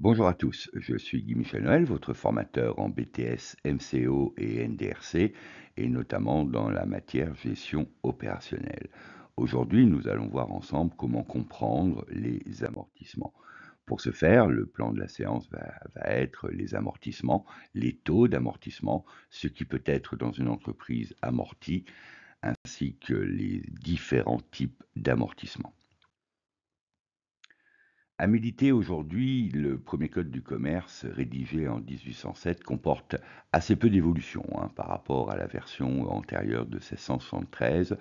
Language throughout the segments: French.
Bonjour à tous, je suis Guy Michel Noël, votre formateur en BTS, MCO et NDRC, et notamment dans la matière gestion opérationnelle. Aujourd'hui, nous allons voir ensemble comment comprendre les amortissements. Pour ce faire, le plan de la séance va être les amortissements, les taux d'amortissement, ce qui peut être dans une entreprise amortie, ainsi que les différents types d'amortissement. À méditer aujourd'hui, le premier code du commerce, rédigé en 1807, comporte assez peu d'évolution par rapport à la version antérieure de 1673,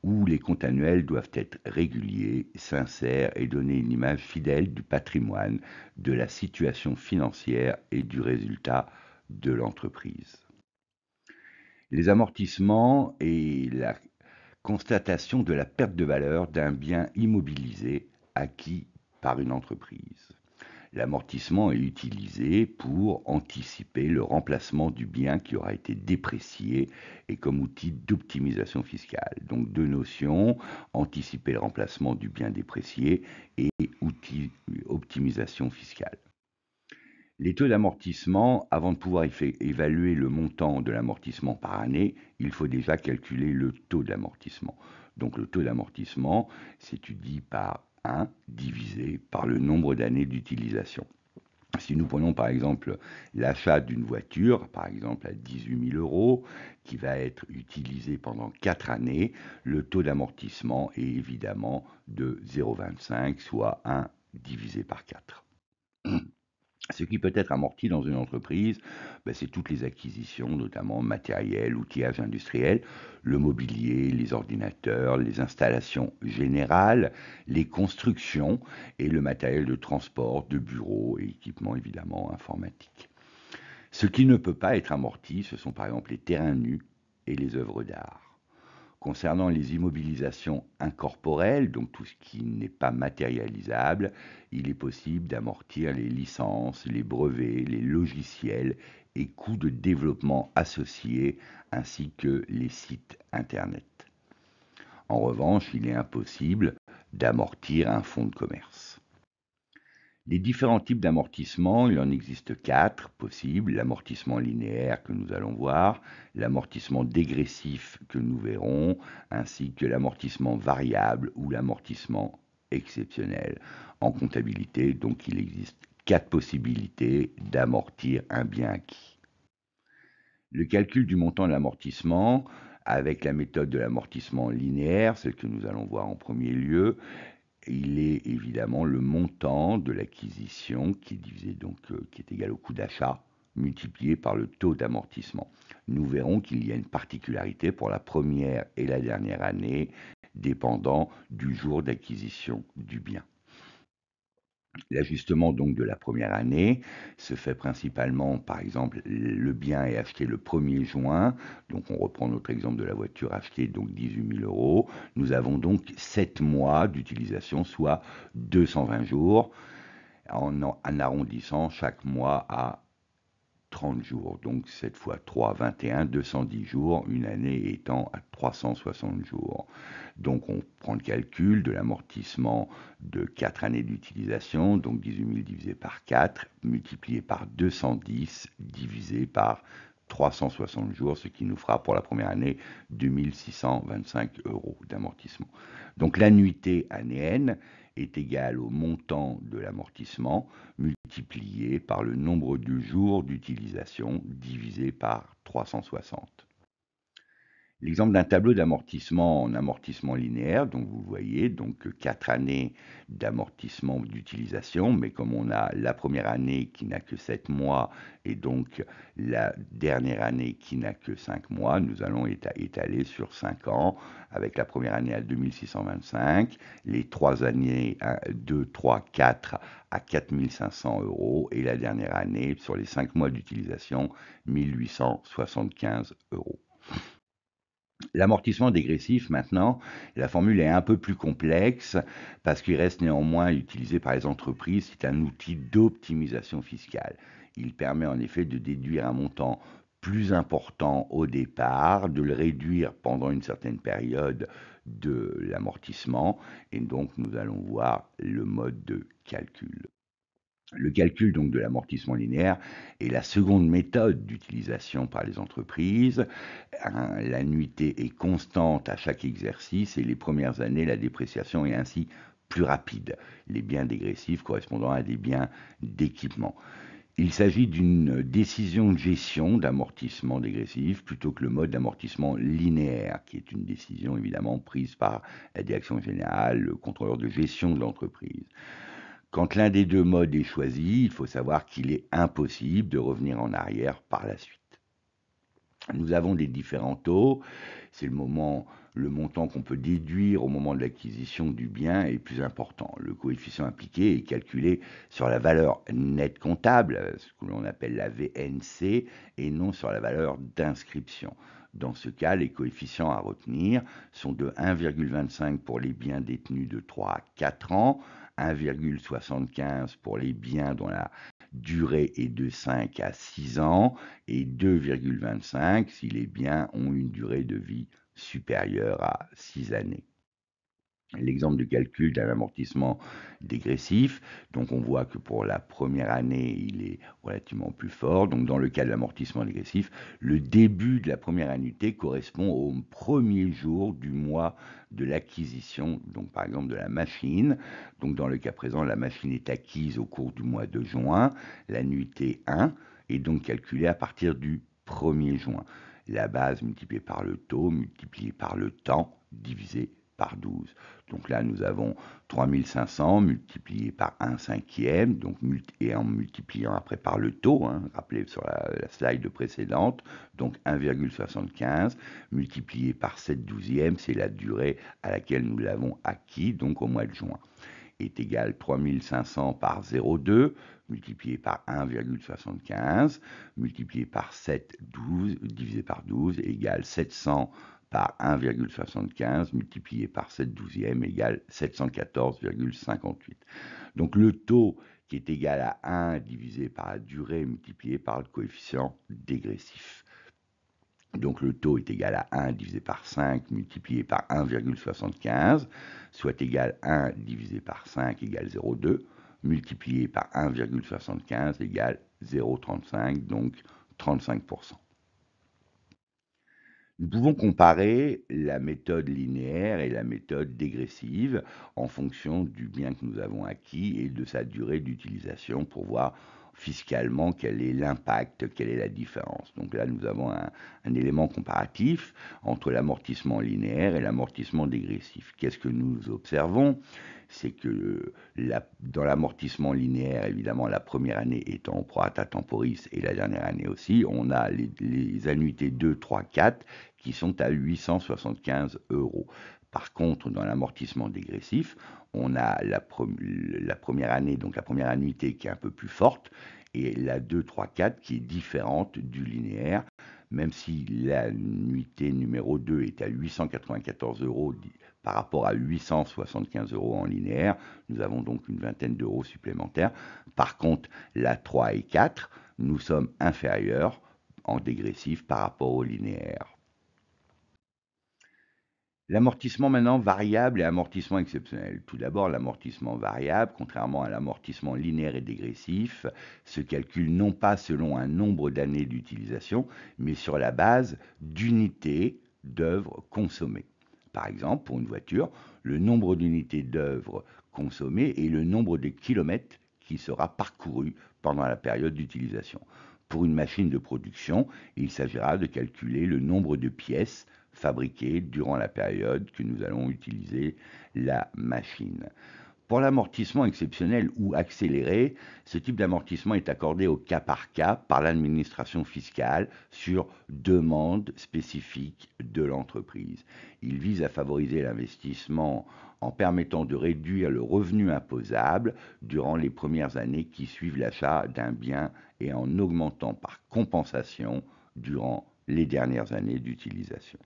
où les comptes annuels doivent être réguliers, sincères et donner une image fidèle du patrimoine, de la situation financière et du résultat de l'entreprise. Les amortissements et la constatation de la perte de valeur d'un bien immobilisé acquis par une entreprise. L'amortissement est utilisé pour anticiper le remplacement du bien qui aura été déprécié et comme outil d'optimisation fiscale. Donc deux notions, anticiper le remplacement du bien déprécié et outil optimisation fiscale. Les taux d'amortissement, avant de pouvoir évaluer le montant de l'amortissement par année, il faut déjà calculer le taux d'amortissement. Donc le taux d'amortissement s'étudie par 1 divisé par le nombre d'années d'utilisation. Si nous prenons par exemple l'achat d'une voiture, par exemple à 18 000 euros, qui va être utilisée pendant 4 années, le taux d'amortissement est évidemment de 0,25, soit 1 divisé par 4. Ce qui peut être amorti dans une entreprise, c'est toutes les acquisitions, notamment matériel, outillage industriel, le mobilier, les ordinateurs, les installations générales, les constructions et le matériel de transport, de bureaux et équipements évidemment informatiques. Ce qui ne peut pas être amorti, ce sont par exemple les terrains nus et les œuvres d'art. Concernant les immobilisations incorporelles, donc tout ce qui n'est pas matérialisable, il est possible d'amortir les licences, les brevets, les logiciels et coûts de développement associés, ainsi que les sites Internet. En revanche, il est impossible d'amortir un fonds de commerce. Les différents types d'amortissement, il en existe 4 possibles. L'amortissement linéaire que nous allons voir, l'amortissement dégressif que nous verrons, ainsi que l'amortissement variable ou l'amortissement exceptionnel. En comptabilité, donc il existe 4 possibilités d'amortir un bien acquis. Le calcul du montant de l'amortissement, avec la méthode de l'amortissement linéaire, celle que nous allons voir en premier lieu, il est évidemment le montant de l'acquisition qui est divisé qui est égal au coût d'achat multiplié par le taux d'amortissement. Nous verrons qu'il y a une particularité pour la première et la dernière année, dépendant du jour d'acquisition du bien. L'ajustement donc de la première année se fait principalement, par exemple, le bien est acheté le 1er juin, donc on reprend notre exemple de la voiture achetée, donc 18 000 euros. Nous avons donc 7 mois d'utilisation, soit 220 jours, en arrondissant chaque mois à 30 jours. Donc 7 fois 3, 21, 210 jours, une année étant à 360 jours. Donc on prend le calcul de l'amortissement de 4 années d'utilisation, donc 18 000 divisé par 4, multiplié par 210, divisé par 360 jours, ce qui nous fera pour la première année 2 625 euros d'amortissement. Donc l'annuité annéenne est égale au montant de l'amortissement multiplié par le nombre de jours d'utilisation divisé par 360. L'exemple d'un tableau d'amortissement en amortissement linéaire, donc vous voyez, donc 4 années d'amortissement d'utilisation, mais comme on a la première année qui n'a que 7 mois et donc la dernière année qui n'a que 5 mois, nous allons étaler sur 5 ans, avec la première année à 2625, les 3 années à 2, 3, 4 à 4500 euros et la dernière année sur les 5 mois d'utilisation, 1875 euros. L'amortissement dégressif, maintenant, la formule est un peu plus complexe parce qu'il reste néanmoins utilisé par les entreprises. C'est un outil d'optimisation fiscale. Il permet en effet de déduire un montant plus important au départ, de le réduire pendant une certaine période de l'amortissement, et donc nous allons voir le mode de calcul. Le calcul donc de l'amortissement linéaire est la seconde méthode d'utilisation par les entreprises. L'annuité est constante à chaque exercice et les premières années, la dépréciation est ainsi plus rapide, les biens dégressifs correspondant à des biens d'équipement. Il s'agit d'une décision de gestion d'amortissement dégressif plutôt que le mode d'amortissement linéaire, qui est une décision évidemment prise par la direction générale, le contrôleur de gestion de l'entreprise. Quand l'un des deux modes est choisi, il faut savoir qu'il est impossible de revenir en arrière par la suite. Nous avons des différents taux. C'est le montant qu'on peut déduire au moment de l'acquisition du bien est plus important. Le coefficient impliqué est calculé sur la valeur nette comptable, ce que l'on appelle la VNC, et non sur la valeur d'inscription. Dans ce cas, les coefficients à retenir sont de 1,25 pour les biens détenus de 3 à 4 ans, 1,75 pour les biens dont la durée est de 5 à 6 ans et 2,25 si les biens ont une durée de vie supérieure à 6 années. L'exemple de calcul d'un amortissement dégressif, donc on voit que pour la première année, il est relativement plus fort. Donc dans le cas de l'amortissement dégressif, le début de la première annuité correspond au premier jour du mois de l'acquisition, donc par exemple de la machine. Donc dans le cas présent, la machine est acquise au cours du mois de juin. L'annuité 1 est donc calculée à partir du 1er juin. La base multipliée par le taux, multipliée par le temps, divisé par 12. Donc là, nous avons 3500 multiplié par 1 cinquième, donc, et en multipliant après par le taux, rappelez sur la slide précédente, donc 1,75 multiplié par 7 douzièmes, c'est la durée à laquelle nous l'avons acquis, donc au mois de juin, est égal 3500 par 0,2 multiplié par 1,75 multiplié par 7, 12 divisé par 12 égale 700 par 1,75 multiplié par 7 douzièmes égale 714,58. Donc le taux qui est égal à 1 divisé par la durée multiplié par le coefficient dégressif. Donc le taux est égal à 1 divisé par 5 multiplié par 1,75, soit égal à 1 divisé par 5 égale 0,2, multiplié par 1,75 égale 0,35, donc 35%. Nous pouvons comparer la méthode linéaire et la méthode dégressive en fonction du bien que nous avons acquis et de sa durée d'utilisation pour voir fiscalement quel est l'impact, quelle est la différence. Donc là, nous avons un élément comparatif entre l'amortissement linéaire et l'amortissement dégressif. Qu'est-ce que nous observons? C'est que dans l'amortissement linéaire, évidemment, la première année étant pro rata temporis et la dernière année aussi, on a les annuités 2, 3, 4 qui sont à 875 euros. Par contre, dans l'amortissement dégressif, on a la première année, donc la première annuité qui est un peu plus forte, et la 2, 3, 4 qui est différente du linéaire, même si l'annuité numéro 2 est à 894 euros par rapport à 875 euros en linéaire, nous avons donc une vingtaine d'euros supplémentaires. Par contre, la 3 et 4, nous sommes inférieurs en dégressif par rapport au linéaire. L'amortissement maintenant variable et amortissement exceptionnel. Tout d'abord, l'amortissement variable, contrairement à l'amortissement linéaire et dégressif, se calcule non pas selon un nombre d'années d'utilisation, mais sur la base d'unités d'œuvres consommées. Par exemple, pour une voiture, le nombre d'unités d'œuvres consommées est le nombre de kilomètres qui sera parcouru pendant la période d'utilisation. Pour une machine de production, il s'agira de calculer le nombre de pièces fabriquées durant la période que nous allons utiliser la machine. Pour l'amortissement exceptionnel ou accéléré, ce type d'amortissement est accordé au cas par cas par l'administration fiscale sur demande spécifique de l'entreprise. Il vise à favoriser l'investissement en permettant de réduire le revenu imposable durant les premières années qui suivent l'achat d'un bien et en augmentant par compensation durant les dernières années d'utilisation.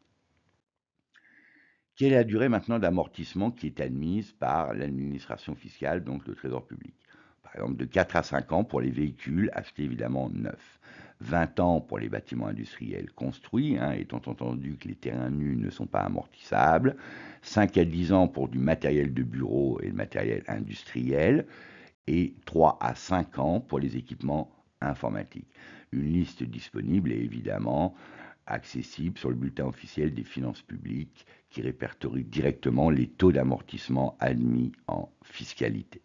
Quelle est la durée maintenant d'amortissement qui est admise par l'administration fiscale, donc le Trésor public? Par exemple, de 4 à 5 ans pour les véhicules achetés évidemment neufs, 20 ans pour les bâtiments industriels construits, étant entendu que les terrains nus ne sont pas amortissables, 5 à 10 ans pour du matériel de bureau et le matériel industriel, et 3 à 5 ans pour les équipements informatiques. Une liste disponible est évidemment accessible sur le bulletin officiel des finances publiques qui répertorie directement les taux d'amortissement admis en fiscalité.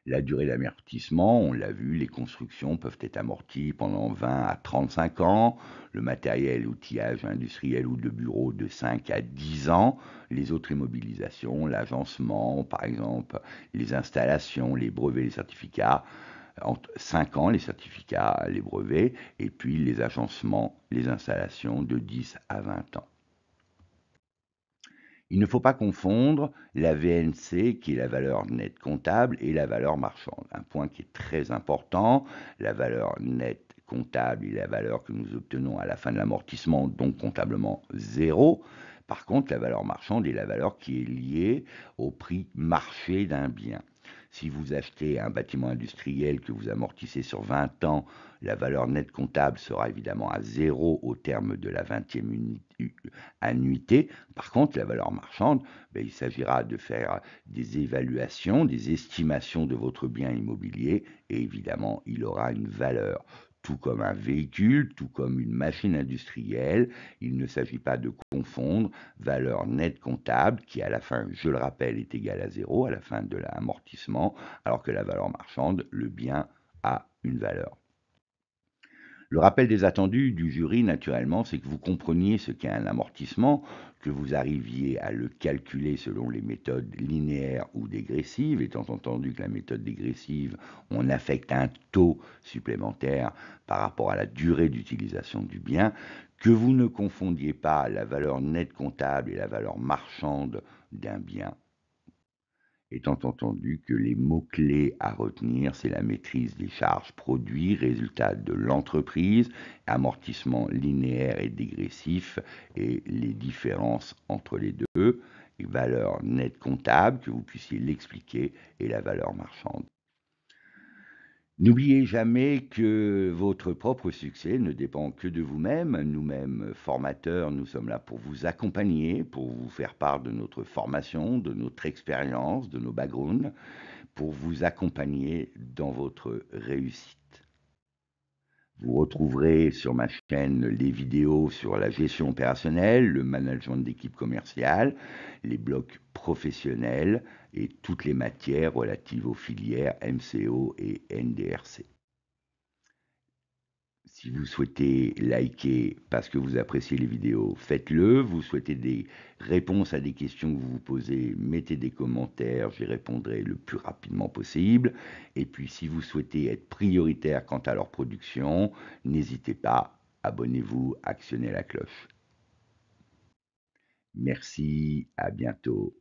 La durée d'amortissement, on l'a vu, les constructions peuvent être amorties pendant 20 à 35 ans, le matériel, outillage industriel ou de bureau de 5 à 10 ans, les autres immobilisations, l'agencement, par exemple, les installations, les brevets, les certificats, entre 5 ans, les certificats, les brevets, et puis les agencements, les installations de 10 à 20 ans. Il ne faut pas confondre la VNC, qui est la valeur nette comptable, et la valeur marchande. Un point qui est très important, la valeur nette comptable est la valeur que nous obtenons à la fin de l'amortissement, donc comptablement zéro. Par contre, la valeur marchande est la valeur qui est liée au prix marché d'un bien. Si vous achetez un bâtiment industriel que vous amortissez sur 20 ans, la valeur nette comptable sera évidemment à zéro au terme de la 20e annuité. Par contre, la valeur marchande, il s'agira de faire des évaluations, des estimations de votre bien immobilier et évidemment, il aura une valeur. Tout comme un véhicule, tout comme une machine industrielle, il ne s'agit pas de confondre valeur nette comptable, qui à la fin, je le rappelle, est égale à zéro, à la fin de l'amortissement, alors que la valeur marchande, le bien a une valeur. Le rappel des attendus du jury, naturellement, c'est que vous compreniez ce qu'est un amortissement, que vous arriviez à le calculer selon les méthodes linéaires ou dégressives, étant entendu que la méthode dégressive, on affecte un taux supplémentaire par rapport à la durée d'utilisation du bien, que vous ne confondiez pas la valeur nette comptable et la valeur marchande d'un bien, étant entendu que les mots-clés à retenir, c'est la maîtrise des charges produits, résultat de l'entreprise, amortissement linéaire et dégressif, et les différences entre les deux, et valeur nette comptable, que vous puissiez l'expliquer, et la valeur marchande. N'oubliez jamais que votre propre succès ne dépend que de vous-même. Nous-mêmes, formateurs, nous sommes là pour vous accompagner, pour vous faire part de notre formation, de notre expérience, de nos backgrounds, pour vous accompagner dans votre réussite. Vous retrouverez sur ma chaîne les vidéos sur la gestion opérationnelle, le management d'équipe commerciale, les blocs professionnels et toutes les matières relatives aux filières MCO et NDRC. Si vous souhaitez liker parce que vous appréciez les vidéos, faites-le. Vous souhaitez des réponses à des questions que vous vous posez, mettez des commentaires, j'y répondrai le plus rapidement possible. Et puis si vous souhaitez être prioritaire quant à leur production, n'hésitez pas, abonnez-vous, actionnez la cloche. Merci, à bientôt.